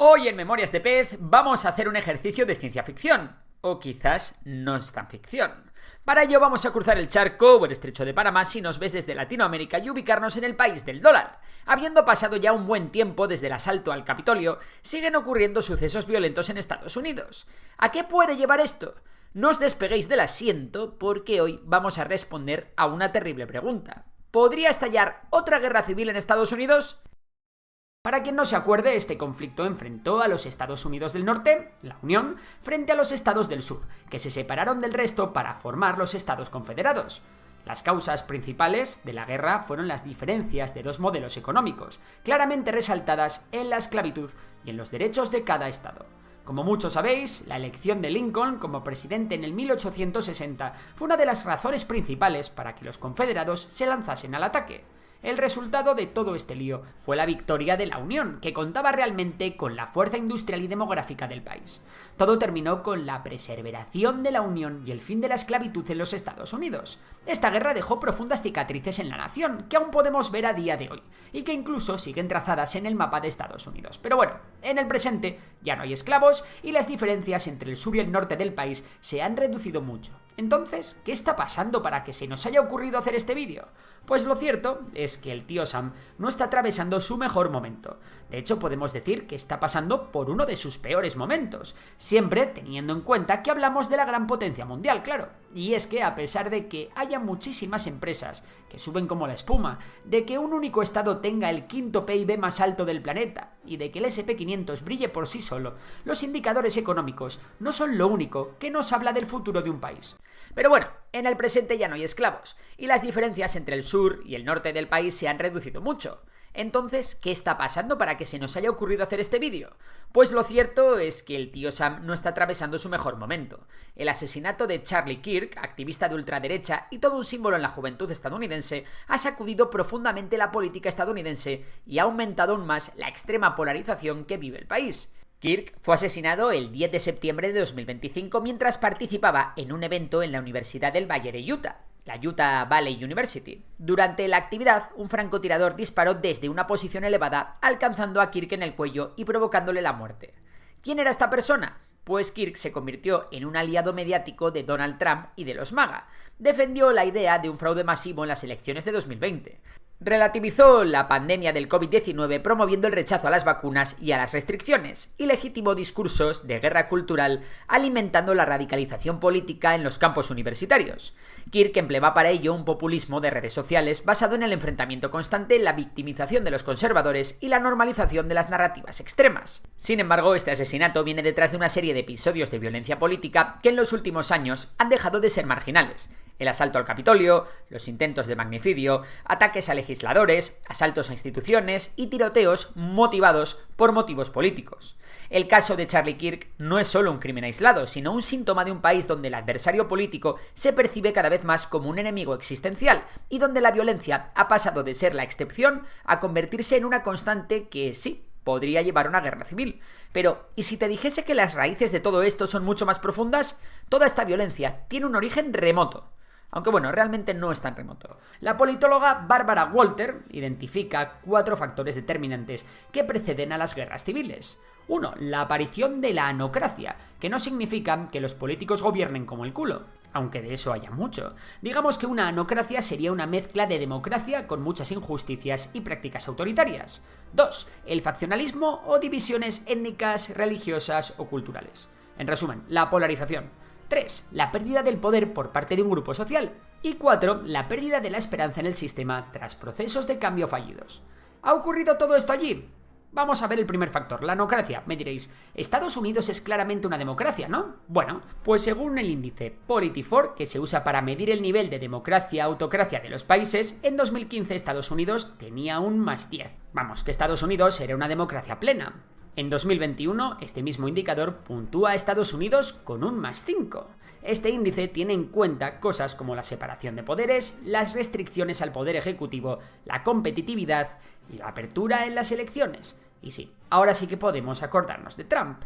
Hoy en Memorias de Pez vamos a hacer un ejercicio de ciencia ficción, o quizás no es tan ficción. Para ello vamos a cruzar el charco o el estrecho de Panamá si nos ves desde Latinoamérica y ubicarnos en el país del dólar. Habiendo pasado ya un buen tiempo desde el asalto al Capitolio, siguen ocurriendo sucesos violentos en Estados Unidos. ¿A qué puede llevar esto? No os despeguéis del asiento porque hoy vamos a responder a una terrible pregunta. ¿Podría estallar otra guerra civil en Estados Unidos? Para quien no se acuerde, este conflicto enfrentó a los Estados Unidos del Norte, la Unión, frente a los Estados del Sur, que se separaron del resto para formar los Estados Confederados. Las causas principales de la guerra fueron las diferencias de dos modelos económicos, claramente resaltadas en la esclavitud y en los derechos de cada estado. Como muchos sabéis, la elección de Lincoln como presidente en el 1860 fue una de las razones principales para que los confederados se lanzasen al ataque. El resultado de todo este lío fue la victoria de la Unión, que contaba realmente con la fuerza industrial y demográfica del país. Todo terminó con la perseveración de la Unión y el fin de la esclavitud en los Estados Unidos. Esta guerra dejó profundas cicatrices en la nación, que aún podemos ver a día de hoy, y que incluso siguen trazadas en el mapa de Estados Unidos. Pero bueno, en el presente ya no hay esclavos y las diferencias entre el sur y el norte del país se han reducido mucho. Entonces, ¿qué está pasando para que se nos haya ocurrido hacer este vídeo? Pues lo cierto es que el tío Sam no está atravesando su mejor momento. De hecho, podemos decir que está pasando por uno de sus peores momentos, siempre teniendo en cuenta que hablamos de la gran potencia mundial, claro. Y es que a pesar de que haya muchísimas empresas que suben como la espuma, de que un único estado tenga el quinto PIB más alto del planeta y de que el SP500 brille por sí solo, los indicadores económicos no son lo único que nos habla del futuro de un país. Pero bueno, en el presente ya no hay esclavos, y las diferencias entre el sur y el norte del país se han reducido mucho. Entonces, ¿qué está pasando para que se nos haya ocurrido hacer este vídeo? Pues lo cierto es que el tío Sam no está atravesando su mejor momento. El asesinato de Charlie Kirk, activista de ultraderecha y todo un símbolo en la juventud estadounidense, ha sacudido profundamente la política estadounidense y ha aumentado aún más la extrema polarización que vive el país. Kirk fue asesinado el 10 de septiembre de 2025 mientras participaba en un evento en la Universidad del Valle de Utah, la Utah Valley University. Durante la actividad, un francotirador disparó desde una posición elevada, alcanzando a Kirk en el cuello y provocándole la muerte. ¿Quién era esta persona? Pues Kirk se convirtió en un aliado mediático de Donald Trump y de los MAGA. Defendió la idea de un fraude masivo en las elecciones de 2020. Relativizó la pandemia del COVID-19 promoviendo el rechazo a las vacunas y a las restricciones, y legitimó discursos de guerra cultural alimentando la radicalización política en los campos universitarios. Kirk empleaba para ello un populismo de redes sociales basado en el enfrentamiento constante, la victimización de los conservadores y la normalización de las narrativas extremas. Sin embargo, este asesinato viene detrás de una serie de episodios de violencia política que en los últimos años han dejado de ser marginales. El asalto al Capitolio, los intentos de magnicidio, ataques a legisladores, asaltos a instituciones y tiroteos motivados por motivos políticos. El caso de Charlie Kirk no es solo un crimen aislado, sino un síntoma de un país donde el adversario político se percibe cada vez más como un enemigo existencial y donde la violencia ha pasado de ser la excepción a convertirse en una constante que sí, podría llevar a una guerra civil. Pero, ¿y si te dijese que las raíces de todo esto son mucho más profundas? Toda esta violencia tiene un origen remoto. Aunque bueno, realmente no es tan remoto. La politóloga Barbara Walter identifica 4 factores determinantes que preceden a las guerras civiles. 1. La aparición de la anocracia, que no significa que los políticos gobiernen como el culo, aunque de eso haya mucho. Digamos que una anocracia sería una mezcla de democracia con muchas injusticias y prácticas autoritarias. 2. El faccionalismo o divisiones étnicas, religiosas o culturales. En resumen, la polarización. 3. La pérdida del poder por parte de un grupo social. Y 4. La pérdida de la esperanza en el sistema tras procesos de cambio fallidos. ¿Ha ocurrido todo esto allí? Vamos a ver el primer factor, la anocracia. Me diréis, Estados Unidos es claramente una democracia, ¿no? Bueno, pues según el índice Polity4, que se usa para medir el nivel de democracia-autocracia de los países, en 2015 Estados Unidos tenía un +10. Vamos, que Estados Unidos era una democracia plena. En 2021, este mismo indicador puntúa a Estados Unidos con un +5. Este índice tiene en cuenta cosas como la separación de poderes, las restricciones al poder ejecutivo, la competitividad y la apertura en las elecciones. Y sí, ahora sí que podemos acordarnos de Trump.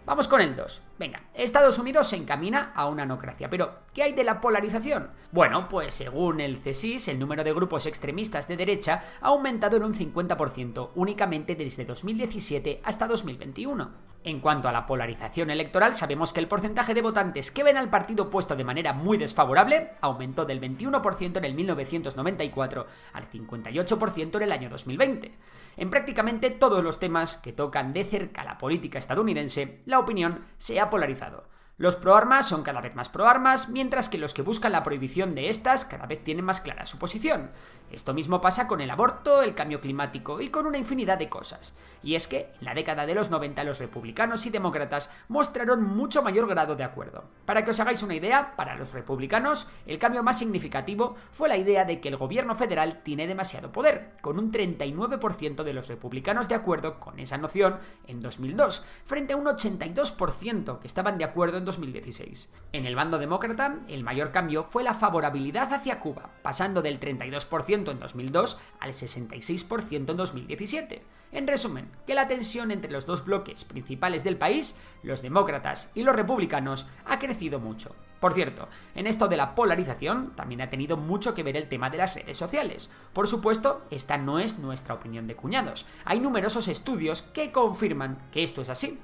Vamos con el 2. Venga, Estados Unidos se encamina a una anocracia, pero ¿qué hay de la polarización? Bueno, pues según el CSIS, el número de grupos extremistas de derecha ha aumentado en un 50% únicamente desde 2017 hasta 2021. En cuanto a la polarización electoral, sabemos que el porcentaje de votantes que ven al partido opuesto de manera muy desfavorable aumentó del 21% en el 1994 al 58% en el año 2020. En prácticamente todos los temas que tocan de cerca la política estadounidense, la opinión se ha polarizado. Los proarmas son cada vez más proarmas, mientras que los que buscan la prohibición de estas cada vez tienen más clara su posición. Esto mismo pasa con el aborto, el cambio climático y con una infinidad de cosas. Y es que en la década de los 90 los republicanos y demócratas mostraron mucho mayor grado de acuerdo. Para que os hagáis una idea, para los republicanos el cambio más significativo fue la idea de que el gobierno federal tiene demasiado poder, con un 39% de los republicanos de acuerdo con esa noción en 2002, frente a un 82% que estaban de acuerdo en 2016. En el bando demócrata, el mayor cambio fue la favorabilidad hacia Cuba, pasando del 32% en 2002 al 66% en 2017. En resumen, que la tensión entre los dos bloques principales del país, los demócratas y los republicanos, ha crecido mucho. Por cierto, en esto de la polarización también ha tenido mucho que ver el tema de las redes sociales. Por supuesto, esta no es nuestra opinión de cuñados. Hay numerosos estudios que confirman que esto es así.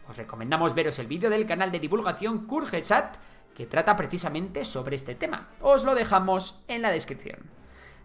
Os recomendamos veros el vídeo del canal de divulgación Kurgesat, que trata precisamente sobre este tema. Os lo dejamos en la descripción.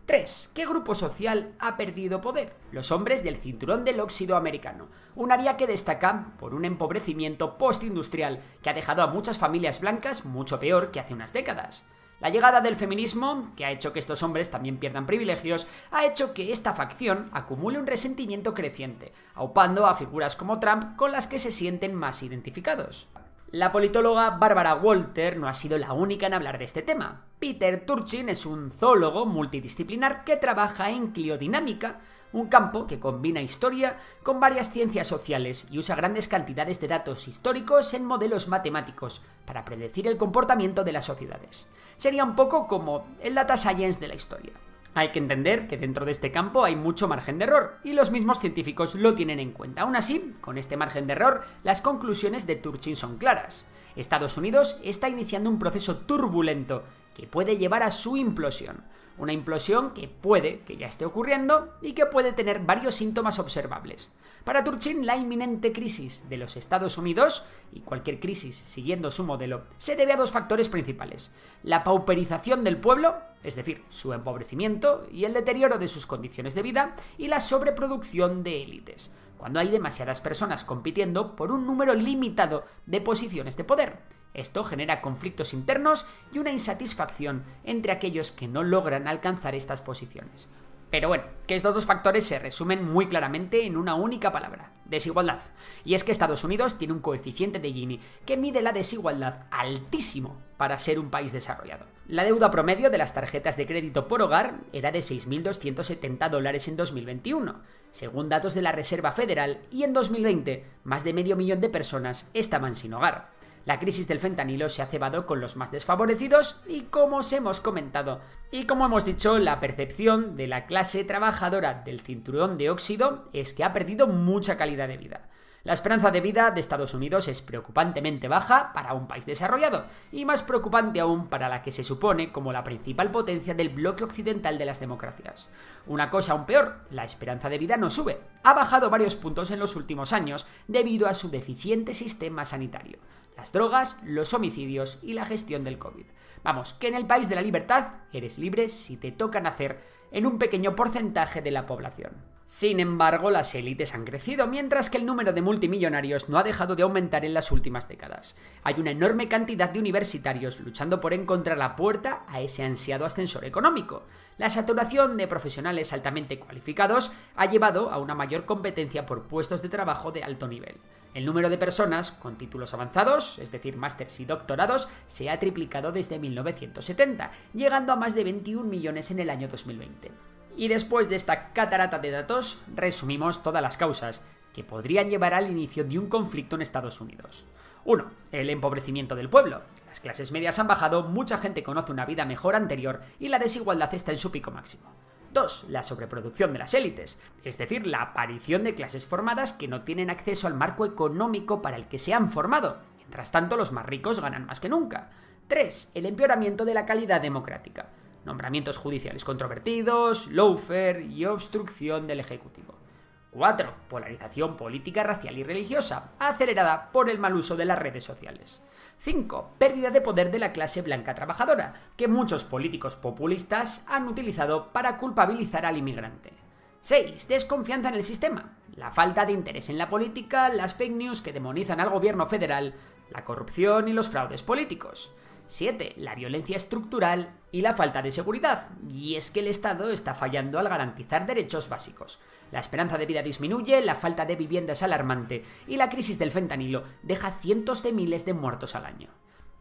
3. ¿Qué grupo social ha perdido poder? Los hombres del cinturón del óxido americano, un área que destaca por un empobrecimiento postindustrial que ha dejado a muchas familias blancas mucho peor que hace unas décadas. La llegada del feminismo, que ha hecho que estos hombres también pierdan privilegios, ha hecho que esta facción acumule un resentimiento creciente, aupando a figuras como Trump con las que se sienten más identificados. La politóloga Barbara Walter no ha sido la única en hablar de este tema. Peter Turchin es un zoólogo multidisciplinar que trabaja en cliodinámica, un campo que combina historia con varias ciencias sociales y usa grandes cantidades de datos históricos en modelos matemáticos para predecir el comportamiento de las sociedades. Sería un poco como el data science de la historia. Hay que entender que dentro de este campo hay mucho margen de error, y los mismos científicos lo tienen en cuenta. Aún así, con este margen de error, las conclusiones de Turchin son claras. Estados Unidos está iniciando un proceso turbulento que puede llevar a su implosión. Una implosión que puede que ya esté ocurriendo y que puede tener varios síntomas observables. Para Turchin, la inminente crisis de los Estados Unidos, y cualquier crisis siguiendo su modelo, se debe a dos factores principales: la pauperización del pueblo, es decir, su empobrecimiento y el deterioro de sus condiciones de vida, y la sobreproducción de élites, cuando hay demasiadas personas compitiendo por un número limitado de posiciones de poder. Esto genera conflictos internos y una insatisfacción entre aquellos que no logran alcanzar estas posiciones. Pero bueno, que estos dos factores se resumen muy claramente en una única palabra: desigualdad. Y es que Estados Unidos tiene un coeficiente de Gini que mide la desigualdad altísimo para ser un país desarrollado. La deuda promedio de las tarjetas de crédito por hogar era de $6.270 en 2021, según datos de la Reserva Federal, y en 2020 más de medio millón de personas estaban sin hogar. La crisis del fentanilo se ha cebado con los más desfavorecidos y, como os hemos comentado, y como hemos dicho, la percepción de la clase trabajadora del cinturón de óxido es que ha perdido mucha calidad de vida. La esperanza de vida de Estados Unidos es preocupantemente baja para un país desarrollado, y más preocupante aún para la que se supone como la principal potencia del bloque occidental de las democracias. Una cosa aún peor, la esperanza de vida no sube, ha bajado varios puntos en los últimos años debido a su deficiente sistema sanitario, las drogas, los homicidios y la gestión del COVID. Vamos, que en el país de la libertad eres libre si te toca nacer en un pequeño porcentaje de la población. Sin embargo, las élites han crecido, mientras que el número de multimillonarios no ha dejado de aumentar en las últimas décadas. Hay una enorme cantidad de universitarios luchando por encontrar la puerta a ese ansiado ascensor económico. La saturación de profesionales altamente cualificados ha llevado a una mayor competencia por puestos de trabajo de alto nivel. El número de personas con títulos avanzados, es decir, másters y doctorados, se ha triplicado desde 1970, llegando a más de 21 millones en el año 2020. Y después de esta catarata de datos, resumimos todas las causas que podrían llevar al inicio de un conflicto en Estados Unidos. 1. El empobrecimiento del pueblo. Las clases medias han bajado, mucha gente conoce una vida mejor anterior y la desigualdad está en su pico máximo. 2. La sobreproducción de las élites, es decir, la aparición de clases formadas que no tienen acceso al marco económico para el que se han formado. Mientras tanto, los más ricos ganan más que nunca. 3. El empeoramiento de la calidad democrática. Nombramientos judiciales controvertidos, lawfare y obstrucción del Ejecutivo. 4. Polarización política, racial y religiosa, acelerada por el mal uso de las redes sociales. 5. Pérdida de poder de la clase blanca trabajadora, que muchos políticos populistas han utilizado para culpabilizar al inmigrante. 6. Desconfianza en el sistema. La falta de interés en la política, las fake news que demonizan al gobierno federal, la corrupción y los fraudes políticos. 7. La violencia estructural y la falta de seguridad. Y es que el Estado está fallando al garantizar derechos básicos. La esperanza de vida disminuye, la falta de vivienda es alarmante y la crisis del fentanilo deja cientos de miles de muertos al año.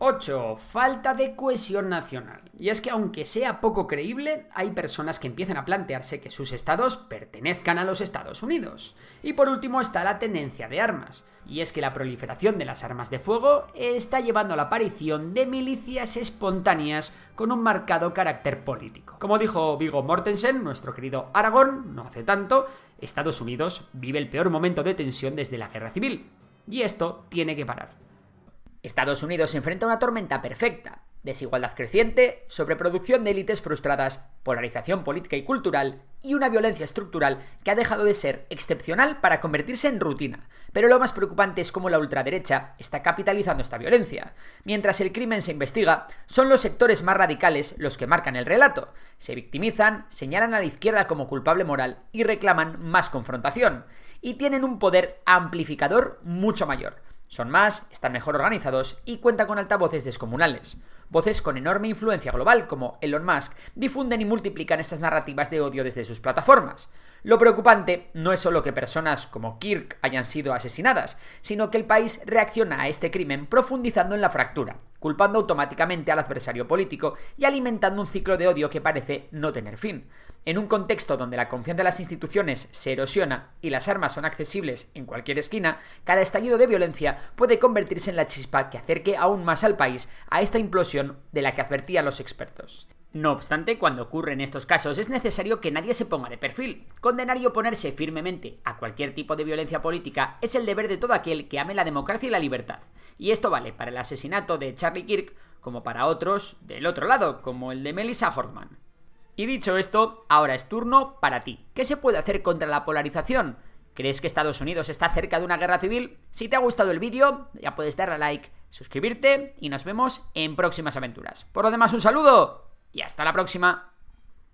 8. Falta de cohesión nacional. Y es que aunque sea poco creíble, hay personas que empiezan a plantearse que sus estados pertenezcan a los Estados Unidos. Y por último está la tenencia de armas. Y es que la proliferación de las armas de fuego está llevando a la aparición de milicias espontáneas con un marcado carácter político. Como dijo Viggo Mortensen, nuestro querido Aragorn, no hace tanto, Estados Unidos vive el peor momento de tensión desde la Guerra Civil. Y esto tiene que parar. Estados Unidos se enfrenta a una tormenta perfecta: desigualdad creciente, sobreproducción de élites frustradas, polarización política y cultural y una violencia estructural que ha dejado de ser excepcional para convertirse en rutina. Pero lo más preocupante es cómo la ultraderecha está capitalizando esta violencia. Mientras el crimen se investiga, son los sectores más radicales los que marcan el relato. Se victimizan, señalan a la izquierda como culpable moral y reclaman más confrontación. Y tienen un poder amplificador mucho mayor. Son más, están mejor organizados y cuentan con altavoces descomunales. Voces con enorme influencia global, como Elon Musk, difunden y multiplican estas narrativas de odio desde sus plataformas. Lo preocupante no es solo que personas como Kirk hayan sido asesinadas, sino que el país reacciona a este crimen profundizando en la fractura, culpando automáticamente al adversario político y alimentando un ciclo de odio que parece no tener fin. En un contexto donde la confianza en las instituciones se erosiona y las armas son accesibles en cualquier esquina, cada estallido de violencia puede convertirse en la chispa que acerque aún más al país a esta implosión de la que advertían los expertos. No obstante, cuando ocurren estos casos es necesario que nadie se ponga de perfil. Condenar y oponerse firmemente a cualquier tipo de violencia política es el deber de todo aquel que ame la democracia y la libertad. Y esto vale para el asesinato de Charlie Kirk como para otros del otro lado, como el de Melissa Hortman. Y dicho esto, ahora es turno para ti. ¿Qué se puede hacer contra la polarización? ¿Crees que Estados Unidos está cerca de una guerra civil? Si te ha gustado el vídeo, ya puedes darle a like, suscribirte y nos vemos en próximas aventuras. Por lo demás, un saludo y hasta la próxima.